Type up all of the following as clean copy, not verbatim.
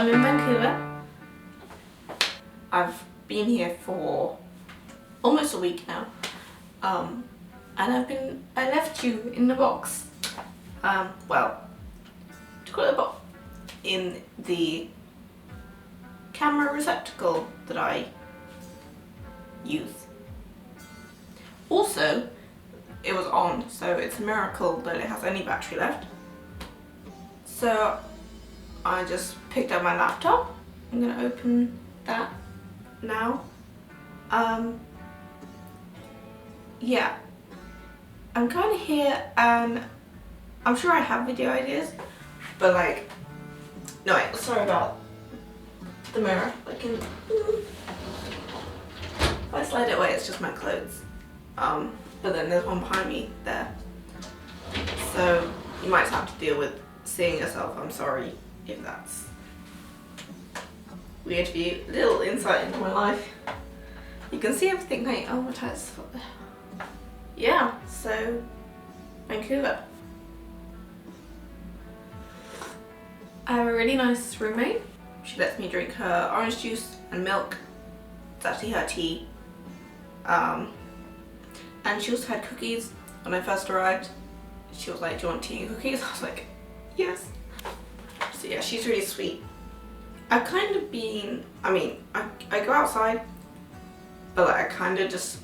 I'm in Vancouver. I've been here for almost a week now. And I left you in the box. Well, to call it a box, in the camera receptacle that I use. Also, it was on, so it's a miracle that it has any battery left. So I just picked up my laptop. I'm gonna open that now. Yeah, I'm kind of here and I'm sure I have video ideas, but like, no wait, sorry about the mirror. If I slide it away, it's just my clothes. But then there's one behind me there. So you might have to deal with seeing yourself. I'm sorry if that's weird for you. A little insight into my life. You can see everything. Hey, oh, my tights. Yeah, so Vancouver. I have a really nice roommate. She lets me drink her orange juice and milk. It's actually her tea. And she also had cookies when I first arrived. She was like, do you want tea and cookies? I was like, yes. So yeah, she's really sweet. I've kind of been, I mean, I go outside, but like I kind of just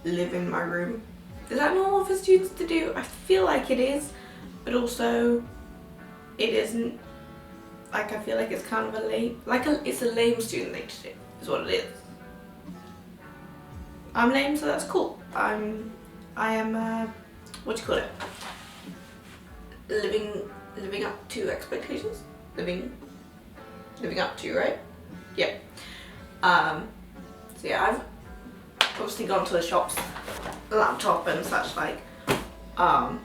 live in my room. Is that normal for students to do? I feel like it is, but also it isn't. Like I feel like it's kind of a lame, it's a lame student thing to do, is what it is. I'm lame, so that's cool. I am, what do you call it? Living up to expectations? Living up to, right? Yeah. So yeah, I've obviously gone to the shops, laptop and such like, and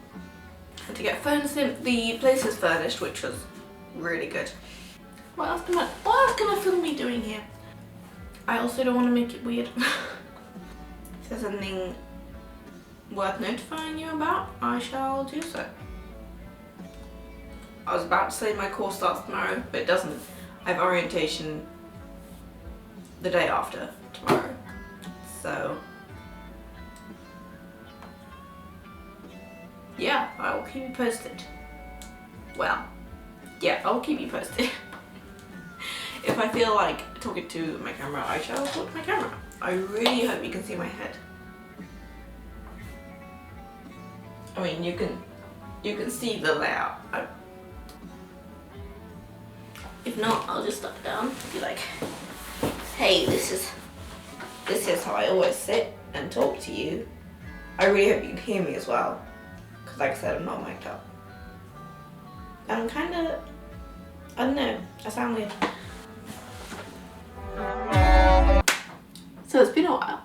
to get the place is furnished, which was really good. What else can I film me doing here? I also don't want to make it weird. If there's anything worth notifying you about, I shall do so. I was about to say my course starts tomorrow, but it doesn't. I have orientation the day after tomorrow. So yeah, I will keep you posted. Well, yeah, I'll keep you posted. If I feel like talking to my camera, I shall talk to my camera. I really hope you can see my head. I mean, you can see the layout. If not, I'll just stop down and be like, hey, this is how I always sit and talk to you. I really hope you can hear me as well, because like I said, I'm not mic'd up. And I'm kind of, I don't know, I sound weird. So it's been a while.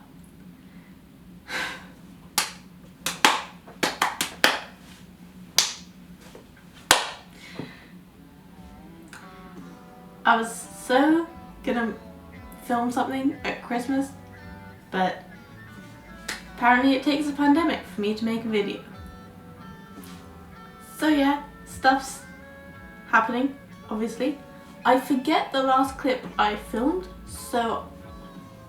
I was so gonna film something at Christmas, but apparently it takes a pandemic for me to make a video. So yeah, stuff's happening, obviously. I forget the last clip I filmed, so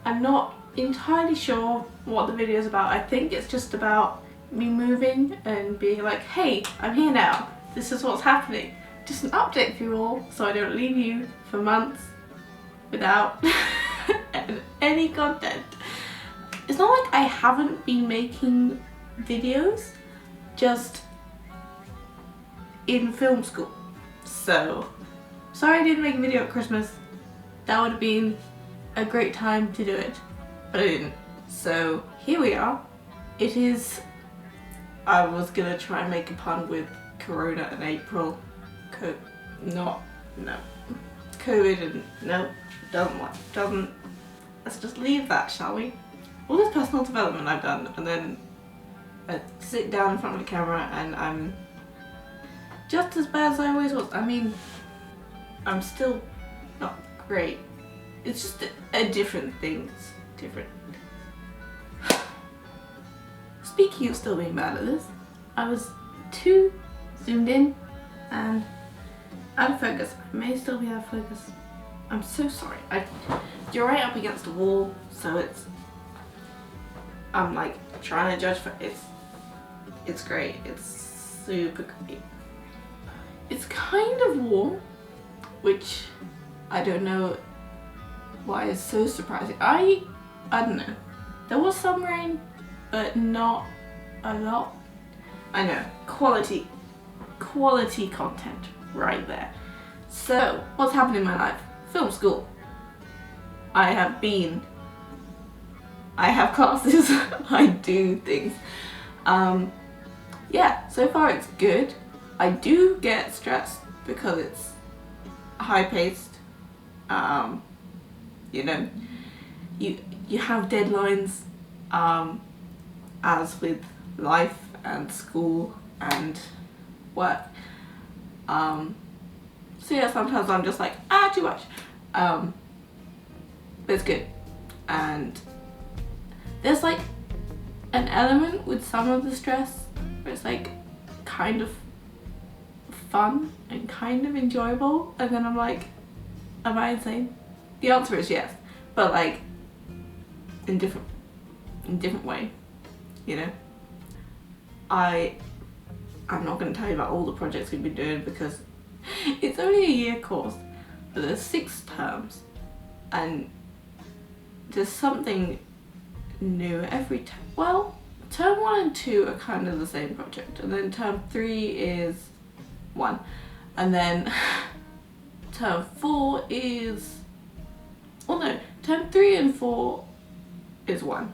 I'm not entirely sure what the video is about. I think it's just about me moving and being like, hey, I'm here now. This is what's happening. Just an update for you all, so I don't leave you for months without any content. It's not like I haven't been making videos, just in film school. So, sorry I didn't make a video at Christmas. That would have been a great time to do it, but I didn't. So here we are. It is, I was gonna try and make a pun with Corona and April. No. COVID and no, doesn't. Let's just leave that, shall we? All this personal development I've done, and then I sit down in front of the camera and I'm just as bad as I always was. I mean, I'm still not great. It's just a different things. Different. Speaking of still being bad at this, I was too zoomed in and Out of focus. I may still be out of focus. I'm so sorry. You're right up against the wall, so I'm like trying to judge for it's great. It's super great. It's kind of warm, which I don't know why is so surprising. I don't know. There was some rain, but not a lot. I know, quality content right there. So, what's happened in my life? Film school. I have classes, I do things. Yeah, so far it's good. I do get stressed because it's high paced. You know, you have deadlines, as with life and school and work. So yeah, sometimes I'm just like, too much. But it's good. And there's like an element with some of the stress where it's like kind of fun and kind of enjoyable, and then I'm like, am I insane? The answer is yes, but like in different way, you know. I'm not going to tell you about all the projects we've been doing because it's only a year course, but there's 6 terms and there's something new every term. Well, term 1 and 2 are kind of the same project, and then term 3 is 1, and then term 4 is, well no, term 3 and 4 is 1.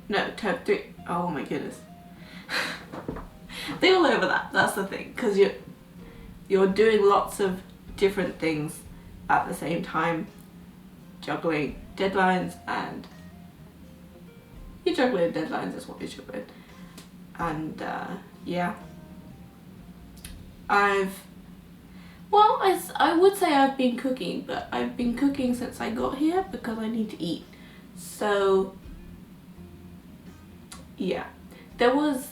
No, term 3, oh my goodness. They're all over that, that's the thing, because you're doing lots of different things at the same time, juggling deadlines, and you're juggling deadlines is what you're juggling. And yeah, I would say I've been cooking, but I've been cooking since I got here because I need to eat. So yeah, there was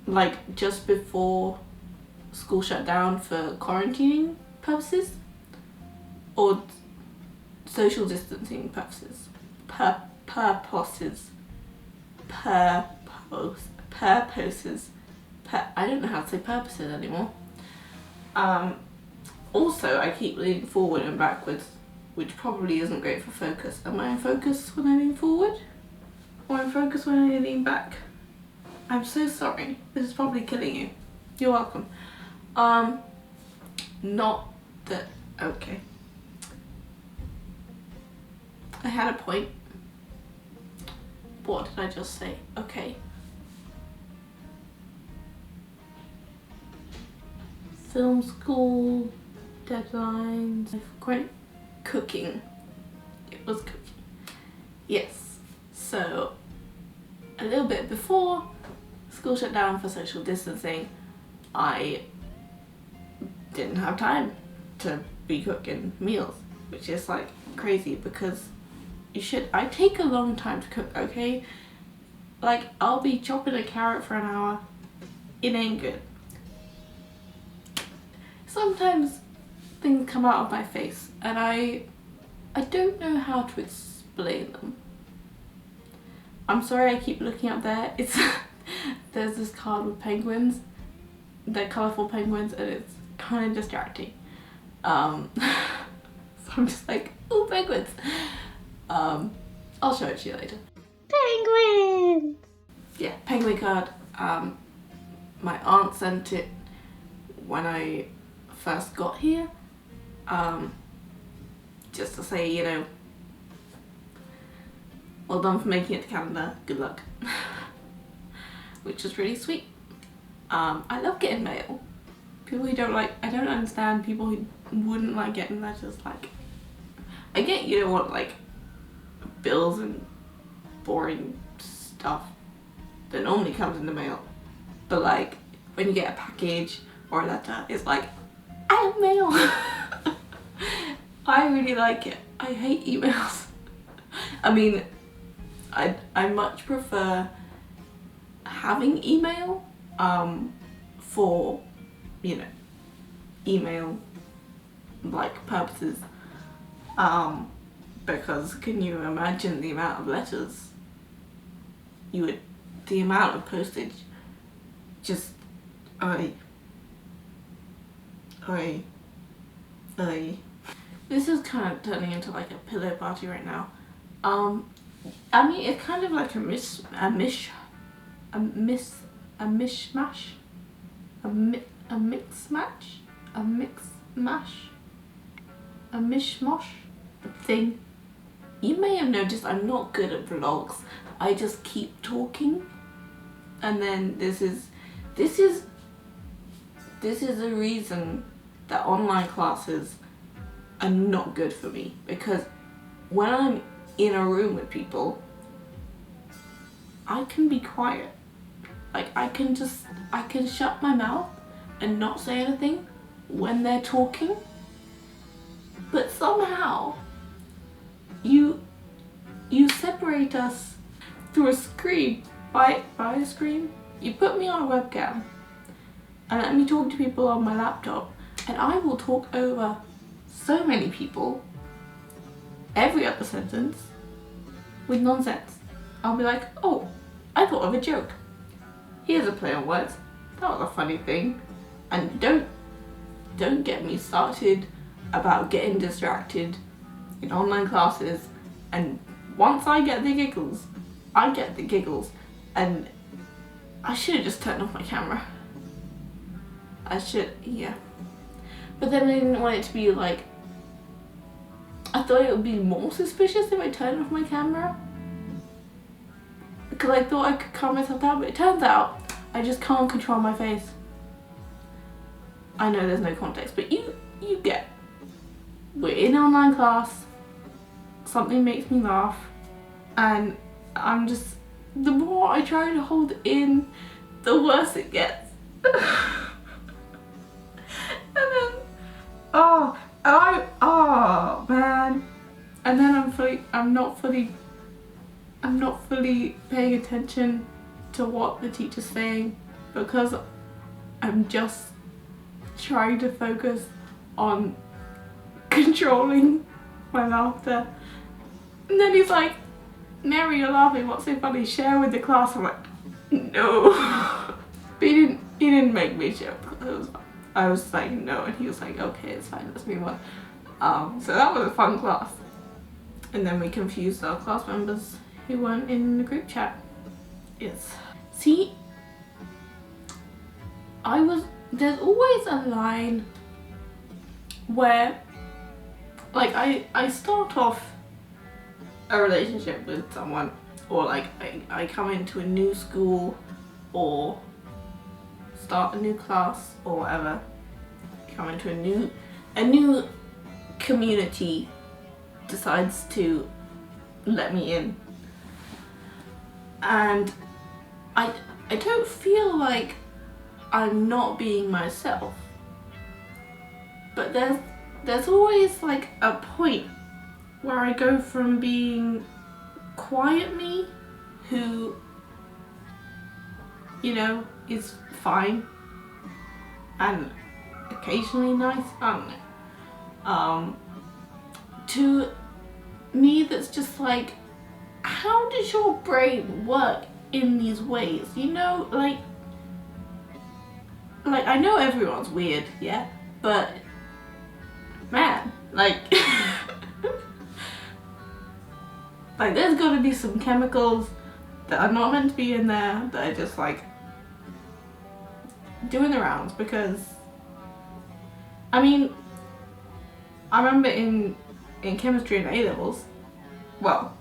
like just before school shut down for quarantining purposes or social distancing purposes, I don't know how to say purposes anymore. Also, I keep leaning forward and backwards, which probably isn't great for focus. Am I in focus when I lean forward? Or in focus when I lean back? I'm so sorry. This is probably killing you. You're welcome. Not that, okay. I had a point. What did I just say? Okay. Film school, deadlines, great cooking. It was cooking. Yes. So, a little bit before school shut down for social distancing, I didn't have time to be cooking meals, which is like crazy because I take a long time to cook, okay? Like, I'll be chopping a carrot for an hour, it ain't good. Sometimes things come out of my face and I don't know how to explain them. I'm sorry I keep looking up there. There's this card with penguins. They're colourful penguins and it's kind of distracting. So I'm just like, ooh, penguins. I'll show it to you later. Penguins! Yeah, penguin card. My aunt sent it when I first got here. Just to say, you know, well done for making it to Canada, good luck. Which is really sweet. I love getting mail. People who don't like, I don't understand people who wouldn't like getting letters. Like, I get you don't want like bills and boring stuff that normally comes in the mail, but like when you get a package or a letter, it's like, I have mail. I really like it. I hate emails. I mean, I much prefer having email for you know, email like purposes. Because can you imagine the amount of letters the amount of postage, just oi. This is kind of turning into like a pillow party right now. I mean, it's kind of like a mishmash, a mishmash thing. You may have noticed I'm not good at vlogs. I just keep talking, and then this is the reason that online classes are not good for me, because when I'm in a room with people, I can be quiet. Like I can shut my mouth and not say anything when they're talking, but somehow you separate us through a screen, by a screen. You put me on a webcam and let me talk to people on my laptop, and I will talk over so many people every other sentence with nonsense. I'll be like, oh, I thought of a joke. Here's a play on words. That was a funny thing. And don't get me started about getting distracted in online classes. And once I get the giggles, I get the giggles. And I should have just turned off my camera. Yeah. But then I didn't want it to be like, I thought it would be more suspicious if I turned off my camera, because I thought I could calm myself down, but it turns out I just can't control my face. I know there's no context, but you get. We're in online class, something makes me laugh, and I'm just, the more I try to hold it in, the worse it gets. And then, oh man, and then I'm not fully paying attention to what the teacher's saying, because I'm just trying to focus on controlling my laughter. And then he's like, Mary, you're laughing, what's so funny? Share with the class. I'm like, no. But he didn't make me share. I was like, no, and he was like, okay, it's fine, let's move on. So that was a fun class. And then we confused our class members who weren't in the group chat. Yes. See, there's always a line where, like, I start off a relationship with someone, or like I come into a new school, or start a new class, or whatever, come into a new community decides to let me in, and I don't feel like I'm not being myself, but there's always like a point where I go from being quiet me, who, you know, is fine and occasionally nice, I don't know, to me that's just like, how does your brain work in these ways? You know, like I know everyone's weird, yeah, but man, like like there's gotta be some chemicals that are not meant to be in there that are just like doing the rounds. Because I mean, I remember in chemistry and A-levels, well,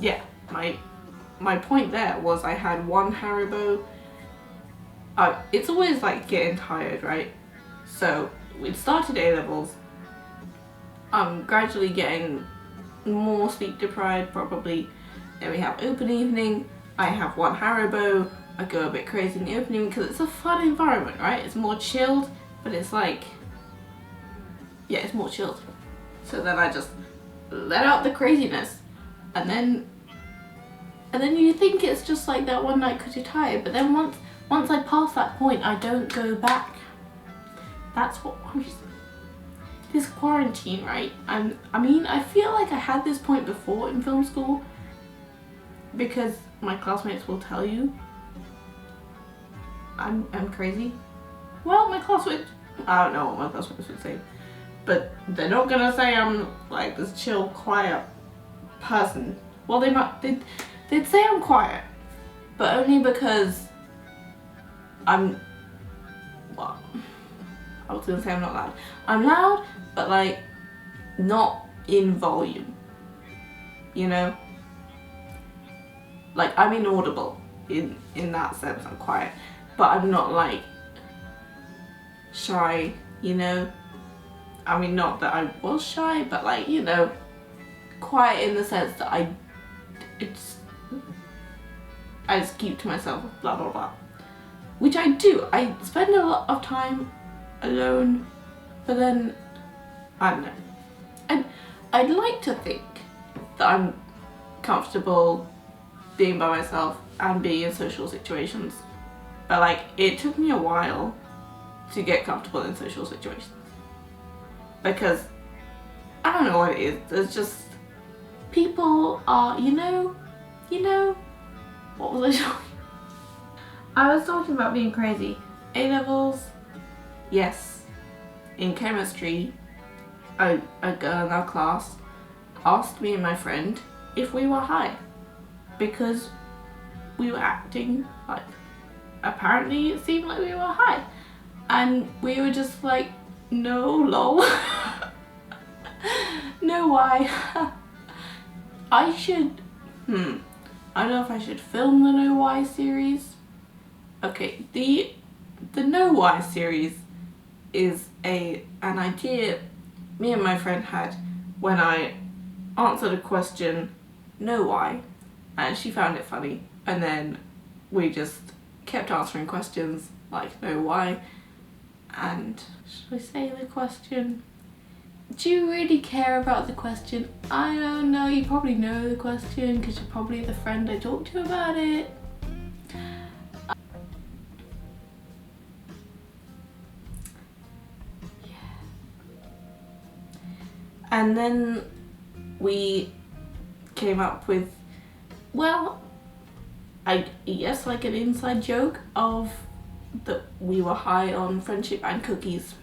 yeah, my point there was I had one Haribo. It's always like getting tired, right? So we'd started A-levels, I'm gradually getting more sleep deprived probably, then we have open evening, I have one Haribo, I go a bit crazy in the open evening because it's a fun environment, right? It's more chilled, but it's like, yeah, it's more chilled. So then I just let out the craziness, and then you think it's just like that one night because you're tired, but then once I pass that point, I don't go back. that's what I'm just, this quarantine, right? I mean, I feel like I had this point before in film school, because my classmates will tell you I'm crazy. Well, my classmates, I don't know what my classmates would say, but they're not gonna say I'm like this chill, quiet person. Well, they'd say I'm quiet, but only because I'm, well, I was gonna say I'm not loud. I'm loud, but like not in volume, you know? Like I'm inaudible in that sense. I'm quiet, but I'm not like shy, you know? I mean, not that I was shy, but like, you know, quiet in the sense that I just keep to myself, blah blah blah. Which I do. I spend a lot of time alone, but then I don't know. I'd like to think that I'm comfortable being by myself and being in social situations, but like it took me a while to get comfortable in social situations, because I don't know what it is. There's just people are, you know, what was I talking? I was talking about being crazy. A-levels, yes. In chemistry, a girl in our class asked me and my friend if we were high, because we were acting like, apparently it seemed like we were high, and we were just like, no, lol. No, why? I should, I don't know if I should film the No Why series. Okay, the No Why series is an idea me and my friend had when I answered a question, no why, and she found it funny, and then we just kept answering questions like no why. And should I say the question? Do you really care about the question? I don't know, you probably know the question because you're probably the friend I talked to about it. And then we came up with, well, I guess like an inside joke of that we were high on friendship and cookies.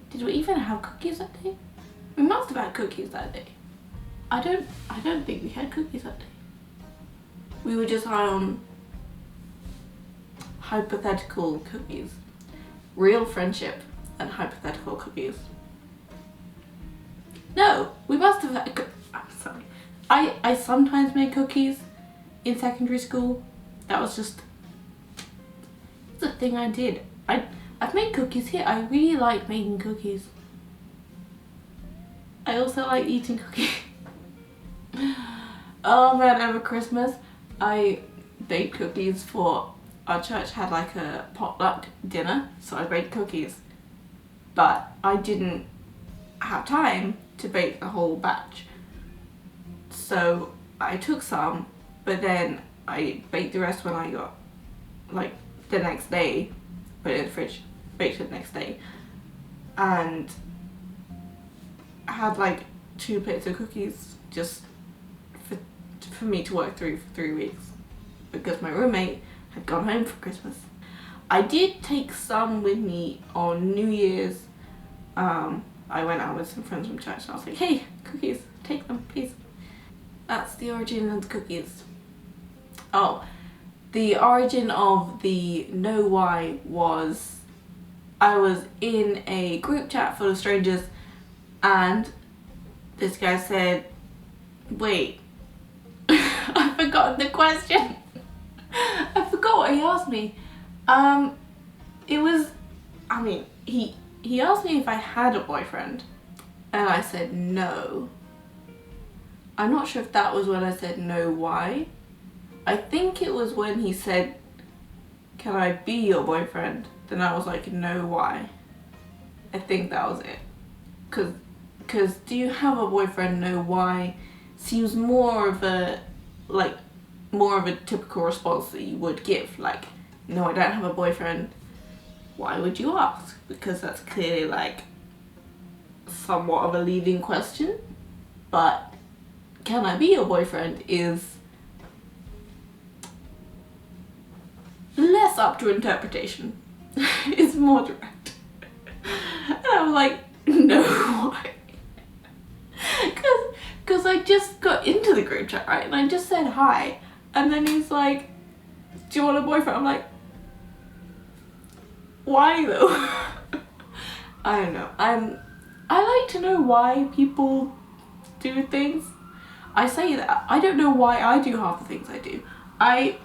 Did we even have cookies that day? We must have had cookies that day. I don't think we had cookies that day. We were just high on hypothetical cookies. Real friendship and hypothetical cookies. No, we must have had, I'm sorry. I sometimes made cookies in secondary school. That was just the thing I did. I've made cookies here. I really like making cookies. I also like eating cookies. Oh man, over Christmas I baked cookies for, our church had like a potluck dinner, so I baked cookies. But I didn't have time to bake the whole batch. So I took some, but then I baked the rest when I got, like, the next day, put it in the fridge, baked it the next day, and I had like 2 plates of cookies just for me to work through for 3 weeks, because my roommate had gone home for Christmas. I did take some with me on New Year's. I went out with some friends from church and I was like, hey, cookies, take them, please. That's the origin of the cookies. Oh, the origin of the No Why was, I was in a group chat full of strangers and this guy said, wait, I forgot the question. I forgot what he asked me. It was, I mean, he asked me if I had a boyfriend and I said no. I'm not sure if that was when I said no why. I think it was when he said, can I be your boyfriend? Then I was like, no why. I think that was it. Cause do you have a boyfriend, no why seems more of a typical response that you would give. Like, no, I don't have a boyfriend. Why would you ask? Because that's clearly like somewhat of a leading question. But can I be your boyfriend is less up to interpretation. It's more direct. And I was like, no, why? Because I just got into the group chat, right? And I just said hi. And then he's like, do you want a boyfriend? I'm like, why though? I don't know. I like to know why people do things. I say that. I don't know why I do half the things I do. I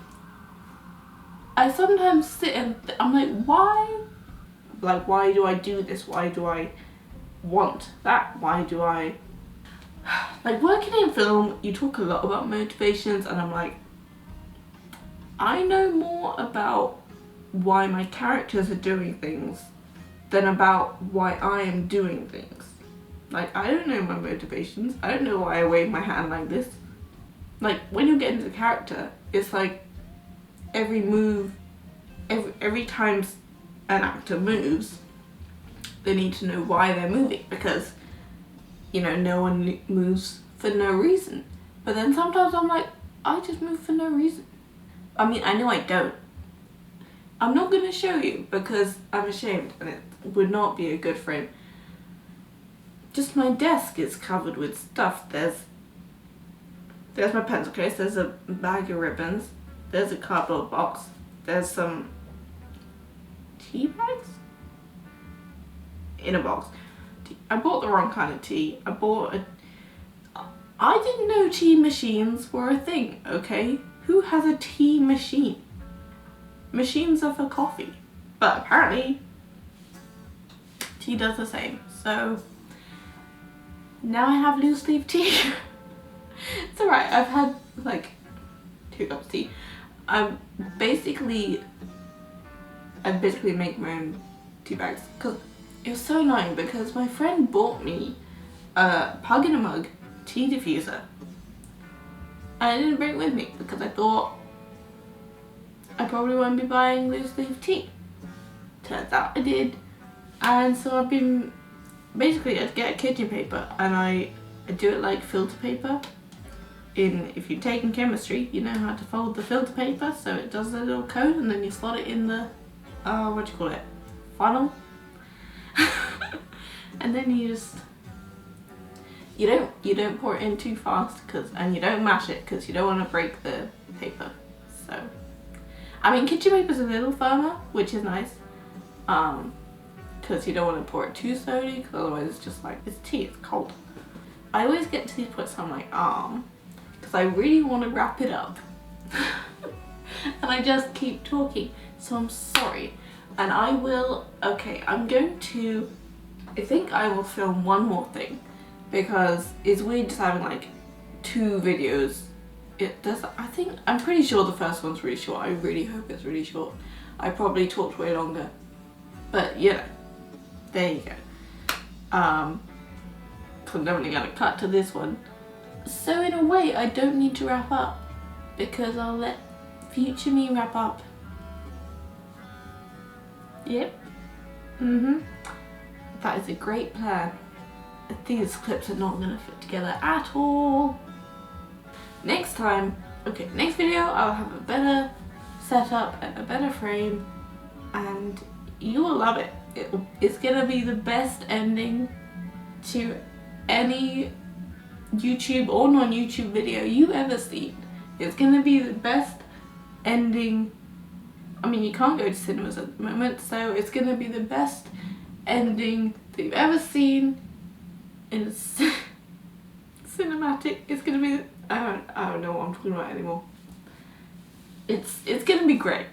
sometimes sit and I'm like, why? Like, why do I do this? Why do I want that? Why do I... Like, working in film, you talk a lot about motivations, and I'm like, I know more about why my characters are doing things than about why I am doing things. Like, I don't know my motivations. I don't know why I wave my hand like this. Like, when you get into the character, it's like every move, every time an actor moves, they need to know why they're moving, because, you know, no one moves for no reason. But then sometimes I'm like, I just move for no reason. I mean, I know I don't. I'm not going to show you because I'm ashamed and it would not be a good frame. Just my desk is covered with stuff. There's my pencil case, there's a bag of ribbons, there's a cardboard box, there's some tea bags in a box. I bought the wrong kind of tea. I didn't know tea machines were a thing, okay? Who has a tea machine? Machines are for coffee, but apparently tea does the same. So now I have loose leaf tea. It's alright, I've had like 2 cups of tea. I basically make my own tea bags because it was so annoying, because my friend bought me a Pug in a Mug tea diffuser and I didn't bring it with me because I thought I probably won't be buying loose leaf tea. Turns out I did, and so I've been basically, I'd get a kitchen paper and I do it like filter paper. If you've taken chemistry, you know how to fold the filter paper so it does a little cone, and then you slot it in the what do you call it, funnel. And then you just you don't pour it in too fast, and you don't mash it because you don't want to break the paper. So I mean, kitchen paper's a little firmer, which is nice, because you don't want to pour it too slowly, because otherwise it's just like, it's tea, it's cold. I always get to these points on my arm because I really want to wrap it up and I just keep talking, so I'm sorry. And I will, okay, I think I will film one more thing, because it's weird just having like 2 videos. I'm pretty sure the first one's really short. I really hope it's really short. I probably talked way longer, but you know, there you go. I'm definitely gonna cut to this one. So in a way, I don't need to wrap up, because I'll let future me wrap up. Yep. That is a great plan. These clips are not gonna fit together at all. Next time, okay, next video I'll have a better setup and a better frame, and you will love it. It's gonna be the best ending to any YouTube or non-YouTube video you ever seen. It's gonna be the best ending. I mean, you can't go to cinemas at the moment, so it's gonna be the best ending that you've ever seen in cinematic. It's gonna be, I don't know what I'm talking about anymore. It's gonna be great.